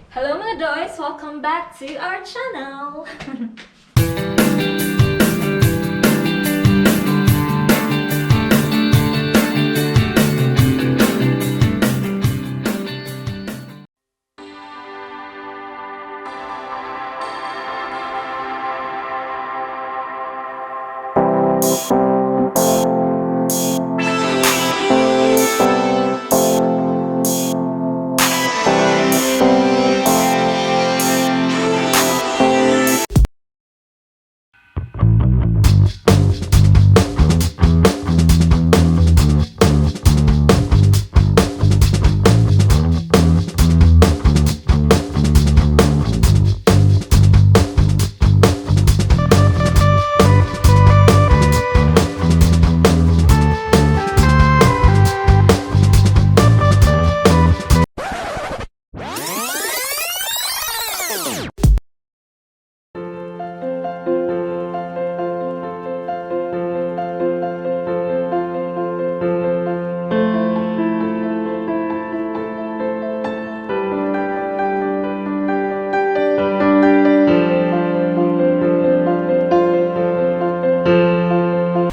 Hello mga Doys! Welcome back to our channel!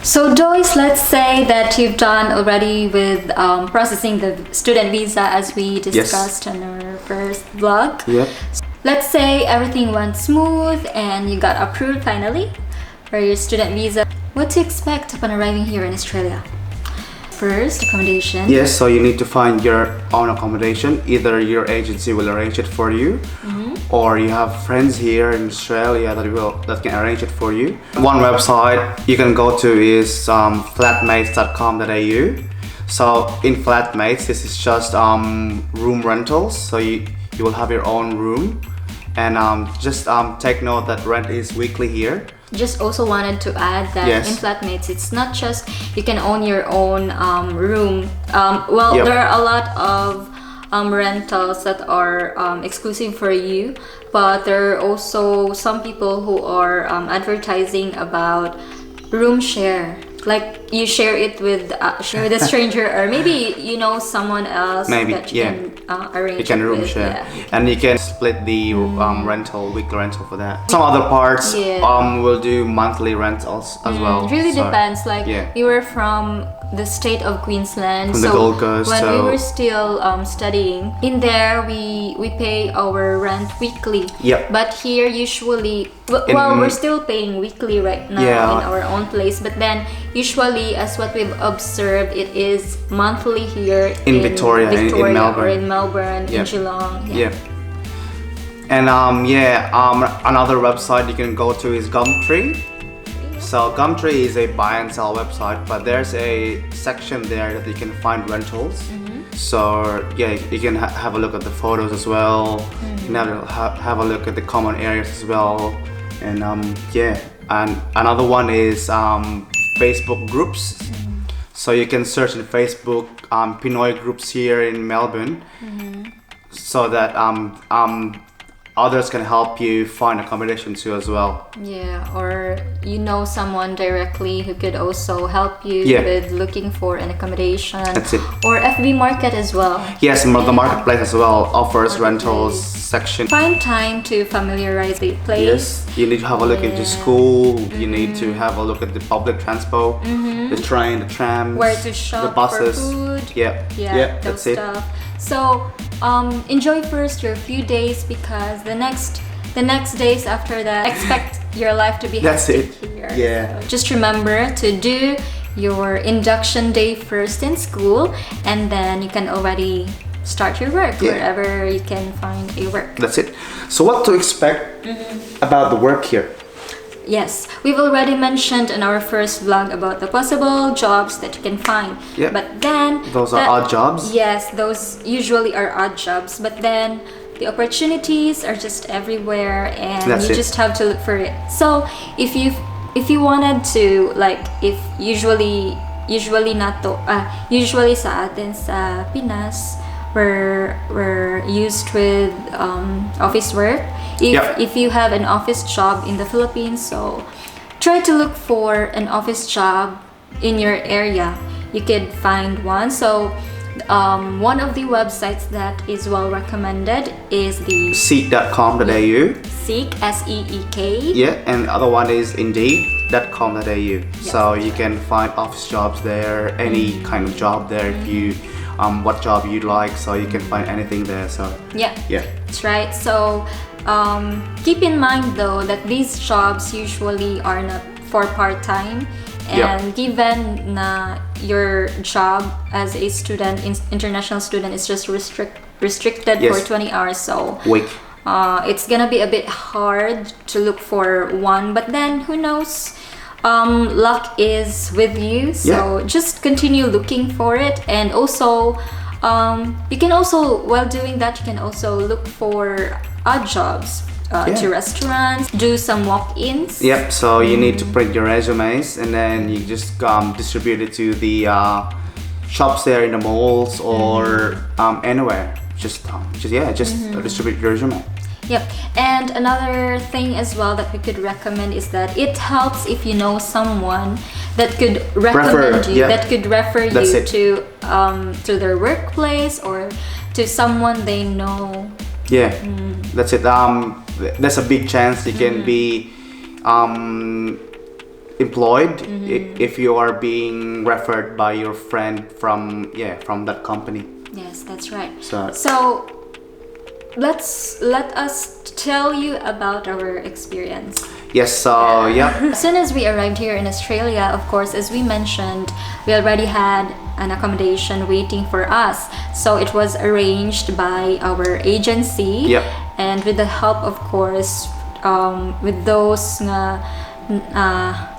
So Doys, let's say that you've done already with processing the student visa as we discussed in our first vlog. Yep. Let's say everything went smooth and you got approved finally for your student visa. What to expect upon arriving here in Australia? First, accommodation. Yes, so you need to find your own accommodation. Either your agency will arrange it for you, or you have friends here in Australia that can arrange it for you. One website you can go to is flatmates.com.au. So in Flatmates, this is just room rentals. So you will have your own room, and just take note that rent is weekly here. Just also wanted to add that Yes. in Flatmates, it's not just you can own your own room. Yep. There are a lot of rentals that are exclusive for you, but there are also some people who are advertising about room share. Like you share it with a stranger, or maybe you know someone else Maybe, that you can arrange. You can it room with, share, yeah. and you can split the weekly rental for that. Some other parts Yeah. will do monthly rentals as well. It really So, depends. Like yeah. we were from the state of Queensland, From the so Gold Coast, when we so- were still studying in there, we pay our rent weekly. Yep. But here usually, well, we're still paying weekly right now Yeah. in our own place. But then usually, as what we've observed, it is monthly here In Victoria, in Melbourne. or in Melbourne, in Yep. Geelong. Yeah. And another website you can go to is Gumtree. So Gumtree is a buy and sell website, but there's a section there that you can find rentals. So yeah, you can have a look at the photos as well. You can have a look at the common areas as well. And and another one is Facebook groups. So you can search in Facebook Pinoy groups here in Melbourne, so that others can help you find accommodation too as well. Yeah, or you know someone directly who could also help you Yeah. with looking for an accommodation. That's it. Or FB Market as well. Yes, the marketplace as well offers rentals Marketplace. section. Find time to familiarize the place. Yes, you need to have a look into school. You need to have a look at the public transport, the train, the trams, Where to shop the buses. for food. Yeah, Yeah, that's those it. stuff. So enjoy first your few days, because the next days after that, expect your life to be That's hectic it. here. Yeah. So just remember to do your induction day first in school, and then you can already start your work Yeah. wherever you can find a work. That's it. So what to expect about the work here? Yes, we've already mentioned in our first vlog about the possible jobs that you can find. Yeah. But then Those are odd jobs? Yes, those usually are odd jobs. But then the opportunities are just everyher, and That's you it. just have to look for it. So if you wanted to, like, if usually sa atin sa Pinas, we're used with office work. If you have an office job in the Philippines, so try to look for an office job in your area. You could find one. So One of the websites that is well recommended is the Seek.com.au. Seek, SEEK. Yeah, and the other one is Indeed.com.au. So you can find office jobs there, any kind of job there if you what job you'd like. So you can find anything there. So Yeah, yeah, that's right. So keep in mind though that these jobs usually are not for part-time. And given na your job as a student, international student, is just restricted for 20 hours, so week. It's gonna be a bit hard to look for one. But then who knows? Luck is with you, so just continue looking for it. And also, you can also, while doing that, you can also look for odd jobs. To restaurants, do some walk-ins. Yep, so you need to print your resumes and then you just distribute it to the shops there in the malls or anywhere. Just distribute your resume. Yep, and another thing as well that we could recommend is that it helps if you know someone that could recommend you, that could refer you to their workplace or to someone they know. Yeah, that's it. There's a big chance you can be employed if you are being referred by your friend from that company. Yes, that's right. So let us tell you about our experience. Yes, so As soon as we arrived here in Australia, of course, as we mentioned, we already had an accommodation waiting for us. So it was arranged by our agency. Yep. And with the help, of course, with those na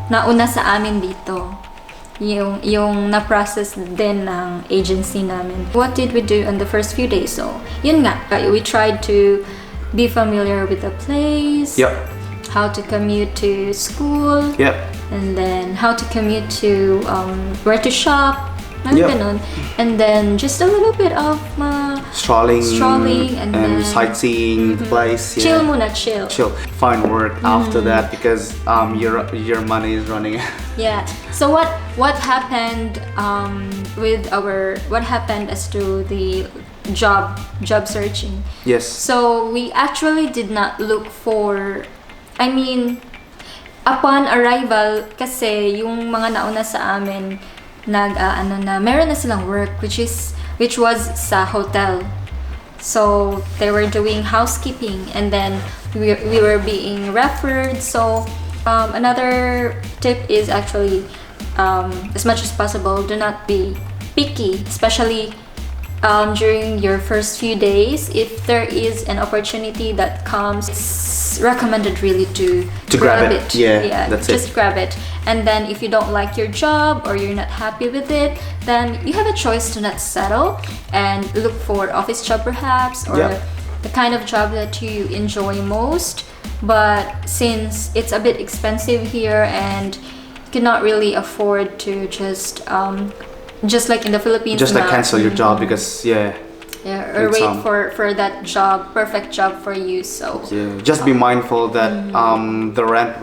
nauna sa amin dito, yung na-process din ng agency namin. What did we do on the first few days? So, yun nga, we tried to be familiar with the place. Yep. How to commute to school. Yep. And then how to commute to where to shop. Ganun. And then just a little bit of strolling and then then sightseeing the place. Chill muna, chill. Find work after that because your money is running. Yeah. So what happened what happened as to the job searching? Yes. So we actually did not look for, I mean, upon arrival kasi yung mga nauna sa amin meron na silang work which was sa hotel. So they were doing housekeeping and then we were being referred. So another tip is actually as much as possible, do not be picky, especially during your first few days. If there is an opportunity that comes, it's recommended really to grab it. Yeah, that's just it. Grab it. And then if you don't like your job or you're not happy with it, then you have a choice to not settle and look for office job perhaps, or the kind of job that you enjoy most. But since it's a bit expensive here and you cannot really afford to just like in the Philippines, just like cancel your job because or wait for that perfect job for you. So just be mindful that the rent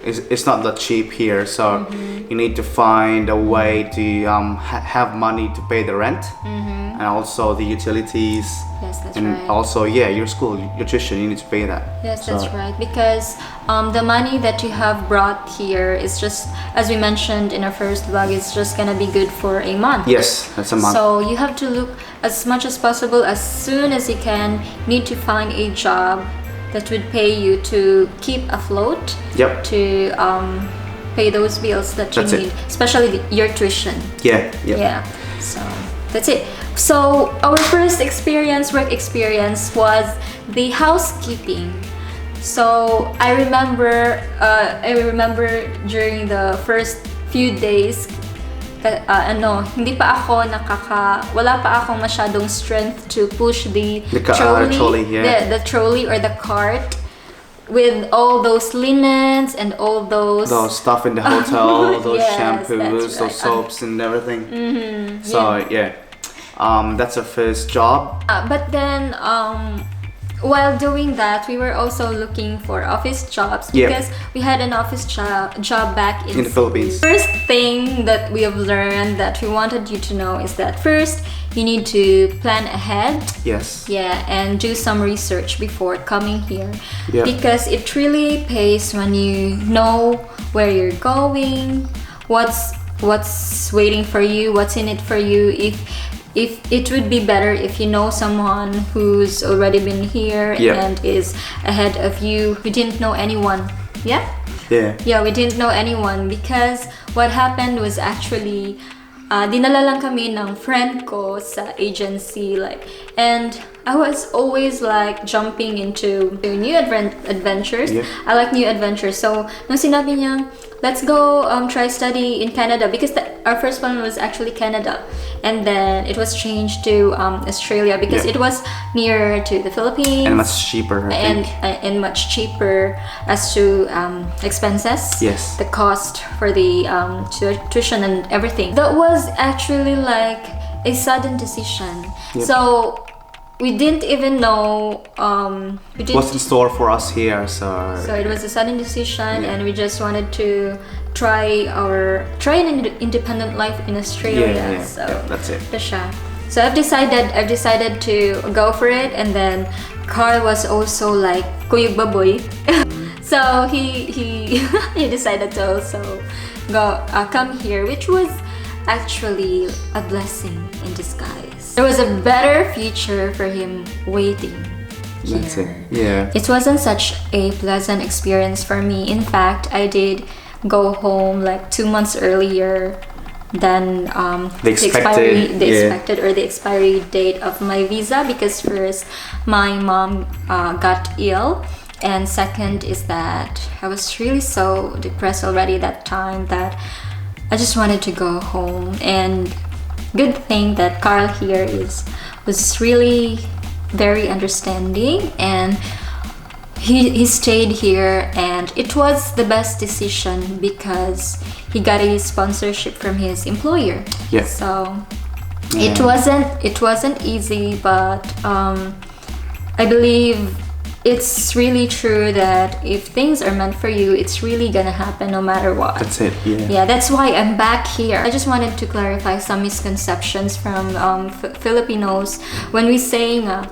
it's not that cheap here, so you need to find a way to have money to pay the rent and also the utilities. Yes, that's and right. Also your school, your tuition, you need to pay that. Yes, that's right, because the money that you have brought here is just, as we mentioned in our first vlog, it's just gonna be good for a month. Yes, that's a month. So you have to look as much as possible, as soon as you can, need to find a job that would pay you to keep afloat. Yep. To pay those bills that you need, especially your tuition. Yeah. So that's it. So our first work experience was the housekeeping. So I remember during the first few days, wala pa akong masyadong strength to push the trolley, the trolley or the cart with all those linens and all those stuff in the hotel, those shampoos, right. those soaps and everything. So that's our first job. But then while doing that, we were also looking for office jobs Yeah. because we had an office job back in the Philippines. First thing that we have learned that we wanted you to know is that first you need to plan ahead. Yes. Yeah, and do some research before coming here. Yeah. Because it really pays when you know where you're going, what's waiting for you, what's in it for you. If it would be better if you know someone who's already been here Yeah. and is ahead of you. We didn't know anyone. Yeah? Yeah. Yeah, we didn't know anyone because what happened was actually dinala lang kami ng friend ko sa agency, like, and I was always like jumping into new adventures. Yeah. I like new adventures. So nung sinabi niya, let's go try study in Canada, because our first one was actually Canada, and then it was changed to Australia because Yeah. it was nearer to the Philippines And much cheaper, I think. and much cheaper as to expenses. Yes. The cost for the tuition and everything. That was actually like a sudden decision. Yep. So we didn't even know. We didn't. What's in store for us here? So So it was a sudden decision, Yeah. and we just wanted to try an independent life in Australia. yeah. So Yeah, that's it. ito siya. So I've decided to go for it, and then Carl was also like kuyog baboy. So he he decided to also come here, which was actually a blessing in disguise. There was a better future for him waiting here. That's it. Yeah. It wasn't such a pleasant experience for me. In fact, I did go home like 2 months earlier than The expected, yeah. the expiry date of my visa, because first my mom got ill, and second is that I was really so depressed already that time that I just wanted to go home. And good thing that Carl here was really very understanding, and he stayed here, and it was the best decision because he got a sponsorship from his employer. Yeah. So Yeah. it wasn't easy, but I believe it's really true that if things are meant for you, it's really gonna happen no matter what. That's it. Yeah. Yeah, that's why I'm back here. I just wanted to clarify some misconceptions from Filipinos when we say nga,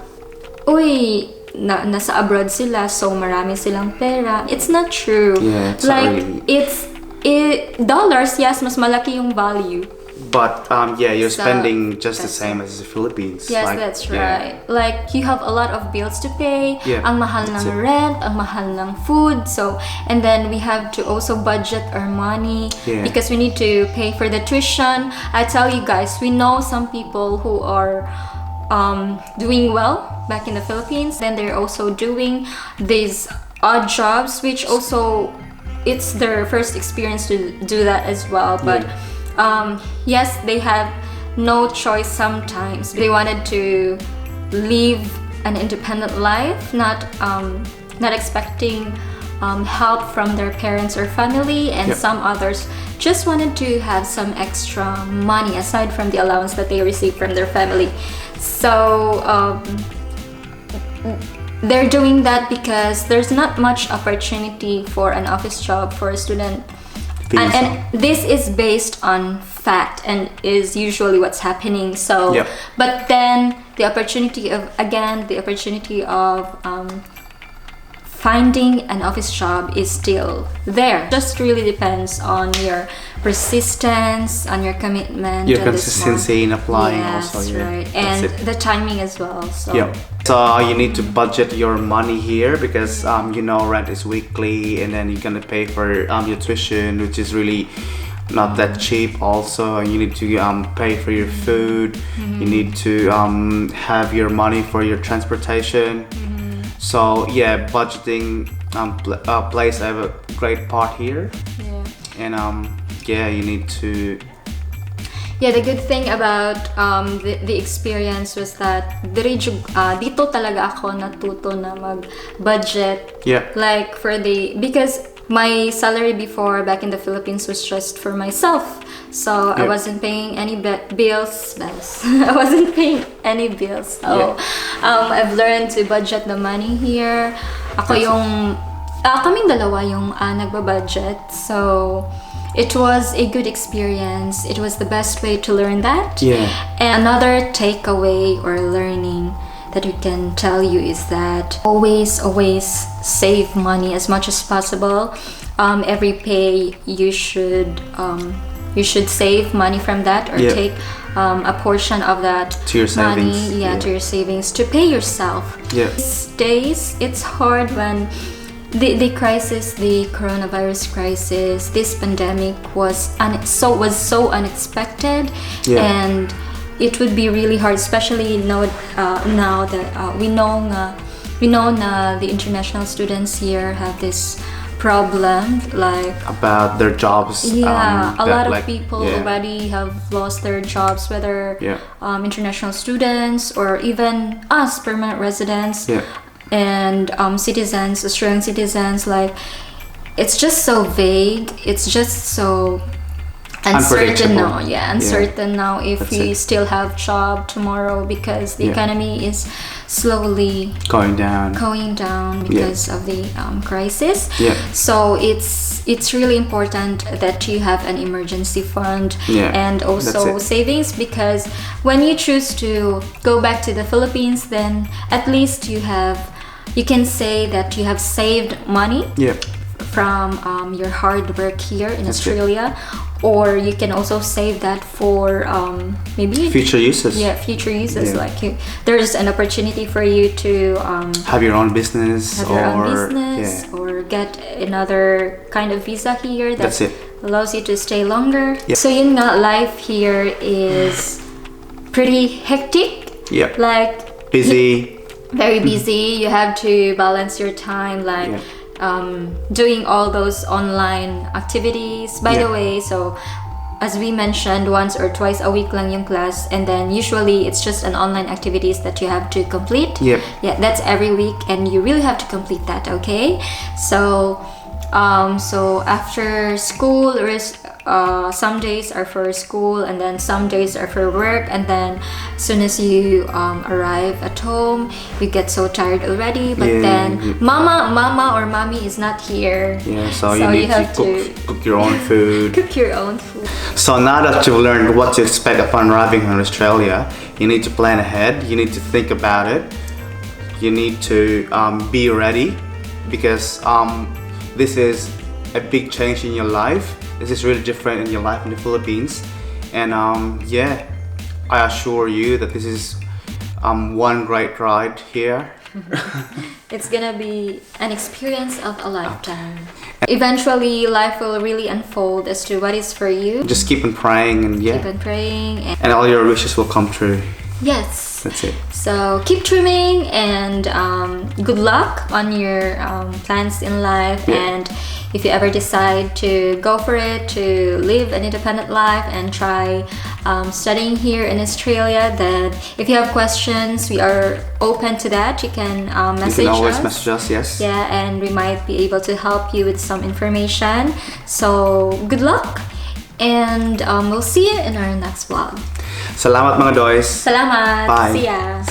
uy, nasa abroad sila, so marami silang pera. It's not true. Yeah, it's not like really. dollars, yes, mas malaki yung value. But yeah, you're So, spending just the that's same as the Philippines. Yes, like, that's yeah. right. Like, you have a lot of bills to pay. Yeah, Ang mahal that's ng it. rent, ang mahal ng food. So, and then we have to also budget our money Yeah. because we need to pay for the tuition. I tell you guys, we know some people who are doing well back in the Philippines. Then they're also doing these odd jobs, which also it's their first experience to do that as well. But yes, they have no choice sometimes. They wanted to live an independent life, not expecting help from their parents or family, and Yep. some others just wanted to have some extra money aside from the allowance that they receive from their family. So they're doing that because there's not much opportunity for an office job for a student. And this is based on fact and is usually what's happening. So, Yep. but then the opportunity of finding an office job is still there. Just really depends on your persistence, on your commitment, Your to this consistency in applying yes, also. Yeah. right, That's and it. the timing as well. So Yeah. So you need to budget your money here because you know rent is weekly, and then you're gonna pay for your tuition, which is really not that cheap. Also, you need to pay for your food. You need to have your money for your transportation. So yeah, budgeting plays a great part here, yeah. and yeah, you need to. Yeah, the good thing about the experience was that dito talaga ako natuto na mag-budget. Yeah. Like because my salary before back in the Philippines was just for myself. so I wasn't paying any bills. I wasn't paying any bills. So I've learned to budget the money here. Ako yung kaming dalawa yung nagbabudget. So it was a good experience. It was the best way to learn that. Yeah. And another takeaway or learning that we can tell you is that always save money as much as possible. Every pay you should save money from that, or take a portion of that to your savings. money to your savings to pay yourself. These days it's hard when the crisis, the coronavirus crisis, this pandemic was so unexpected, and it would be really hard, especially now that we know the international students here have this problem, like about their jobs. A lot of people already have lost their jobs, whether international students or even us permanent residents and citizens, Australian citizens. Like, it's just so vague, it's just so uncertain now. Uncertain now if we still have job tomorrow, because the economy is slowly going down because of the crisis. So it's really important that you have an emergency fund and also savings, because when you choose to go back to the Philippines, then at least you can say that you have saved money from your hard work here in Australia. Or you can also save that for maybe future uses. Future uses. Like there's an opportunity for you to have your own business, or get another kind of visa here that allows you to stay longer. So yun nga, life here is pretty hectic. Like busy. Very busy. You have to balance your time, like doing all those online activities. By the way, so as we mentioned, once or twice a week lang yung class, and then usually it's just an online activities that you have to complete. That's every week, and you really have to complete that. Okay, so after school, some days are for school, and then some days are for work, and then as soon as you arrive at home, you get so tired already, but then mama or mommy is not here, so you need to cook your own food. So now that you've learned what to expect upon arriving in Australia, you need to plan ahead, you need to think about it, you need to be ready, because this is a big change in your life. This is really different in your life in the Philippines, and I assure you that this is one great ride here. It's gonna be an experience of a lifetime. Eventually, life will really unfold as to what is for you. Just keep on praying, and and all your wishes will come true. Yes. That's it. So keep dreaming, and good luck on your plans in life. And if you ever decide to go for it, to live an independent life and try studying here in Australia, then if you have questions, we are open to that. You can message us. You can always message us, yes. And we might be able to help you with some information. So good luck, and we'll see you in our next vlog. Salamat mga Doys. Salamat. Bye. See ya.